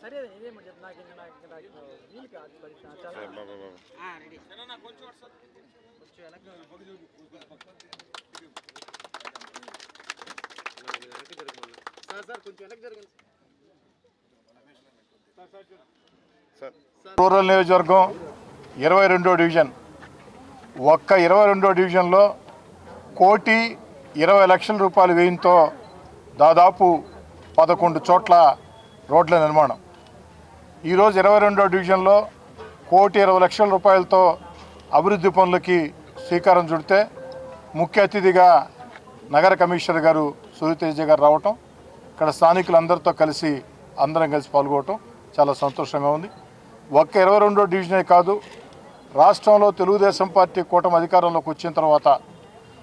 సరే ఇదేమో చెప్పు నాకు వీలు కాదు రూరల్ నియోజకవర్గం 22వ డివిజన్. ఒక్క 22వ డివిజన్లో 1,20,00,000 రూపాయల వ్యయంతో దాదాపు 11 చోట్ల రోడ్ల నిర్మాణం. ఈరోజు 22వ డివిజన్లో 1,20,00,000 రూపాయలతో అభివృద్ధి పనులకి శ్రీకారం చుడితే ముఖ్య అతిథిగా నగర కమిషనర్ గారు సూర్యతేజ గారు రావటం, ఇక్కడ స్థానికులందరితో కలిసి అందరం కలిసి పాల్గొనటం చాలా సంతోషంగా ఉంది. ఒక్క 22వ డివిజనే కాదు, రాష్ట్రంలో తెలుగుదేశం పార్టీ కూటమి అధికారంలోకి వచ్చిన తర్వాత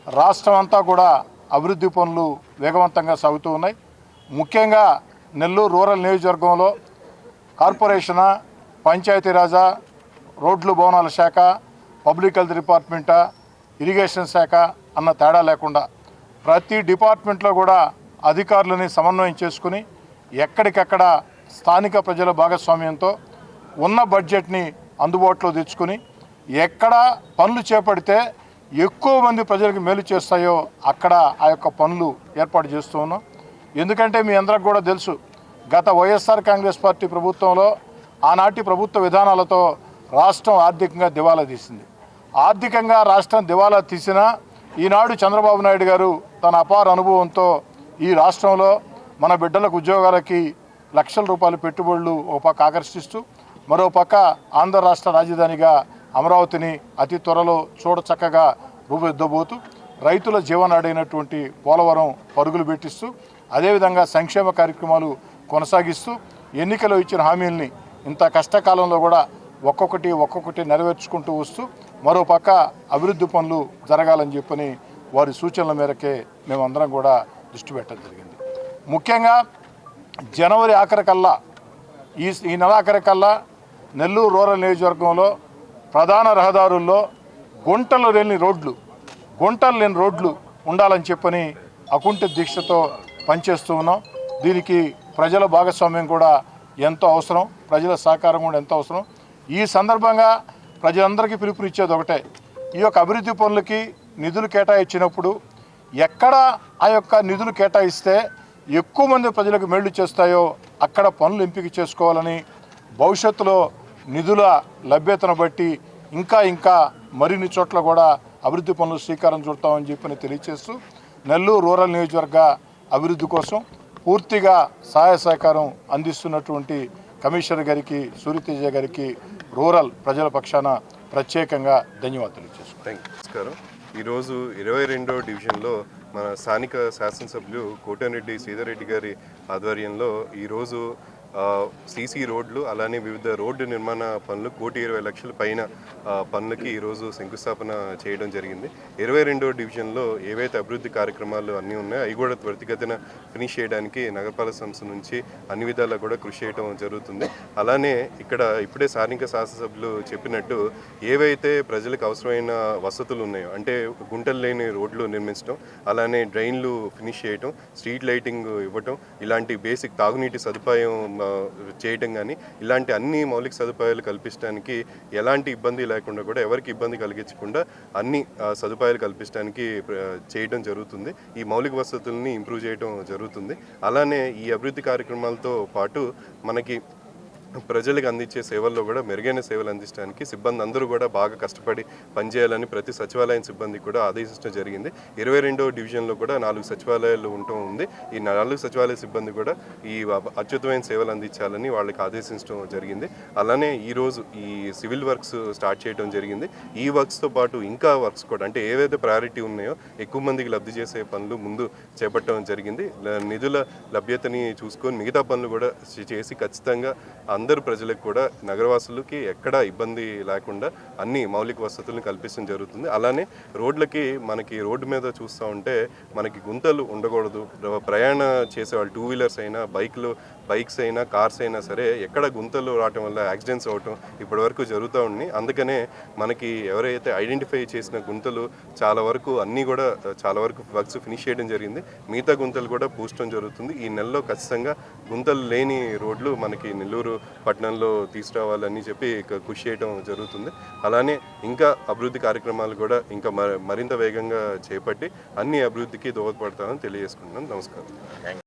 రాష్ట్రం అంతా కూడా అభివృద్ధి పనులు వేగవంతంగా సాగుతూ ఉన్నాయి. ముఖ్యంగా నెల్లూరు రూరల్ నియోజకవర్గంలో కార్పొరేషనా, పంచాయతీరాజా, రోడ్లు భవనాల శాఖ, పబ్లిక్ హెల్త్ డిపార్ట్మెంటా, ఇరిగేషన్ శాఖ అన్న తేడా లేకుండా ప్రతి డిపార్ట్మెంట్లో కూడా అధికారులని సమన్వయం చేసుకుని ఎక్కడికక్కడ స్థానిక ప్రజల భాగస్వామ్యంతో ఉన్న బడ్జెట్ని అందుబాటులో తెచ్చుకుని ఎక్కడ పనులు చేపడితే ఎక్కువ మంది ప్రజలకు మేలు చేస్తాయో అక్కడ ఆ యొక్క పనులు ఏర్పాటు చేస్తూ ఉన్నాం. ఎందుకంటే మీ అందరికి కూడా తెలుసు, గత వైఎస్ఆర్ కాంగ్రెస్ పార్టీ ప్రభుత్వంలో ఆనాటి ప్రభుత్వ విధానాలతో రాష్ట్రం ఆర్థికంగా దివాలా తీసింది. ఆర్థికంగా రాష్ట్రం దివాలా తీసినా ఈనాడు చంద్రబాబు నాయుడు గారు తన అపార అనుభవంతో ఈ రాష్ట్రంలో మన బిడ్డలకు ఉద్యోగాలకి లక్షల రూపాయల పెట్టుబడులు ఒక పక్క ఆకర్షిస్తూ మరో పక్క ఆంధ్ర రాష్ట్ర రాజధానిగా అమరావతిని అతి త్వరలో చూడచక్కగా రూపుదిద్దబోతూ రైతుల జీవనాడైనటువంటి పోలవరం పరుగులు పెట్టిస్తూ అదేవిధంగా సంక్షేమ కార్యక్రమాలు కొనసాగిస్తూ ఎన్నికల్లో ఇచ్చిన హామీల్ని ఇంత కష్టకాలంలో కూడా ఒక్కొక్కటి నెరవేర్చుకుంటూ వస్తూ మరో పక్క అభివృద్ధి పనులు జరగాలని చెప్పని వారి సూచనల మేరకే మేమందరం కూడా దృష్టి పెట్టడం జరిగింది. ముఖ్యంగా జనవరి ఆఖరికల్లా ఈ నెల ఆఖరికల్లా నెల్లూరు రూరల్ నియోజకవర్గంలో ప్రధాన రహదారుల్లో గుంటలు లేని రోడ్లు ఉండాలని చెప్పని అకుంఠిత దీక్షతో పనిచేస్తూ ఉన్నాం. దీనికి ప్రజల భాగస్వామ్యం కూడా ఎంతో అవసరం, ప్రజల సహకారం కూడా ఎంతో అవసరం. ఈ సందర్భంగా ప్రజలందరికీ పిలుపునిచ్చేది ఒకటే, ఈ యొక్క అభివృద్ధి పనులకి నిధులు కేటాయించినప్పుడు ఎక్కడ ఆ యొక్క నిధులు కేటాయిస్తే ఎక్కువ మంది ప్రజలకు మేళ్లు చేస్తాయో అక్కడ పనులు ఎంపిక చేసుకోవాలని, భవిష్యత్తులో నిధుల లభ్యతను బట్టి ఇంకా మరిన్ని చోట్ల కూడా అభివృద్ధి పనులు శ్రీకారం చుడతామని చెప్పని తెలియజేస్తూ నెల్లూరు రూరల్ నియోజకవర్గ అభివృద్ధి కోసం పూర్తిగా సహాయ సహకారం అందిస్తున్నటువంటి కమిషనర్ గారికి, సూర్యతేజ గారికి రూరల్ ప్రజల పక్షాన ప్రత్యేకంగా ధన్యవాదాలు తెలియజేస్తున్నాను. నమస్కారం. ఈరోజు 22వ డివిజన్లో మన స్థానిక శాసనసభ్యులు కోటమిరెడ్డి శ్రీధర్ గారి ఆధ్వర్యంలో ఈరోజు సీసీ రోడ్లు అలానే వివిధ రోడ్డు నిర్మాణ పనులు 1,20,00,000 పైన పనులకి ఈరోజు శంకుస్థాపన చేయడం జరిగింది. 22వ డివిజన్లో ఏవైతే అభివృద్ధి కార్యక్రమాలు అన్నీ ఉన్నాయో అవి కూడా త్వరితగతిన ఫినిష్ చేయడానికి నగరపాలక సంస్థ నుంచి అన్ని విధాలా కూడా కృషి చేయడం జరుగుతుంది. అలానే ఇక్కడ ఇప్పుడే స్థానిక శాసనసభ్యులు చెప్పినట్టు ఏవైతే ప్రజలకు అవసరమైన వసతులు ఉన్నాయో అంటే గుంటలు లేని రోడ్లు నిర్మించడం, అలానే డ్రైన్లు ఫినిష్ చేయడం, స్ట్రీట్ లైటింగ్ ఇవ్వటం, ఇలాంటి బేసిక్ తాగునీటి సదుపాయం చేయటం కానీ ఇలాంటి అన్ని మౌలిక సదుపాయాలు కల్పించడానికి ఎలాంటి ఇబ్బంది లేకుండా కూడా ఎవరికి ఇబ్బంది కలిగించకుండా అన్ని సదుపాయాలు కల్పించడానికి చేయడం జరుగుతుంది. ఈ మౌలిక వసతుల్ని ఇంప్రూవ్ చేయడం జరుగుతుంది. అలానే ఈ అభివృద్ధి కార్యక్రమాలతో పాటు మనకి ప్రజలకు అందించే సేవల్లో కూడా మెరుగైన సేవలు అందించడానికి సిబ్బంది అందరూ కూడా బాగా కష్టపడి పనిచేయాలని ప్రతి సచివాలయం సిబ్బంది కూడా ఆదేశించడం జరిగింది. 22వ డివిజన్లో కూడా 4 సచివాలయాలు ఉండటం ఉంది. ఈ 4 సచివాలయ సిబ్బంది కూడా ఈ అత్యుత్తమైన సేవలు అందించాలని వాళ్ళకి ఆదేశించడం జరిగింది. అలానే ఈరోజు ఈ సివిల్ వర్క్స్ స్టార్ట్ చేయడం జరిగింది. ఈ వర్క్స్తో పాటు ఇంకా వర్క్స్ కూడా అంటే ఏవైతే ప్రయారిటీ ఉన్నాయో ఎక్కువ మందికి లబ్ధి చేసే పనులు ముందు చేపట్టడం జరిగింది. నిధుల లభ్యతని చూసుకొని మిగతా పనులు కూడా చేసి ఖచ్చితంగా అందరు ప్రజలకు కూడా నగరవాసులకి ఎక్కడా ఇబ్బంది లేకుండా అన్ని మౌలిక వసతులను కల్పించడం జరుగుతుంది. అలానే రోడ్లకి మనకి రోడ్డు మీద చూస్తూ ఉంటే మనకి గుంతలు ఉండకూడదు. ప్రయాణ చేసేవాళ్ళు 2 వీలర్స్ అయినా బైక్లు బైక్స్ అయినా కార్స్ అయినా సరే ఎక్కడ గుంతలు రావటం వల్ల యాక్సిడెంట్స్ అవటం ఇప్పటివరకు జరుగుతూ ఉంది. అందుకనే మనకి ఎవరైతే ఐడెంటిఫై చేసిన గుంతలు చాలా వరకు వర్క్స్ ఫినిష్ చేయడం జరిగింది. మిగతా గుంతలు కూడా పూడ్చడం జరుగుతుంది. ఈ నెలలో ఖచ్చితంగా గుంతలు లేని రోడ్లు మనకి నెల్లూరు పట్టణంలో తీసుకురావాలని చెప్పి కృషి చేయడం జరుగుతుంది. అలానే ఇంకా అభివృద్ధి కార్యక్రమాలు కూడా ఇంకా మరింత వేగంగా చేపట్టి అన్ని అభివృద్ధికి దోహదపడతామని తెలియజేసుకుంటున్నాను. నమస్కారం.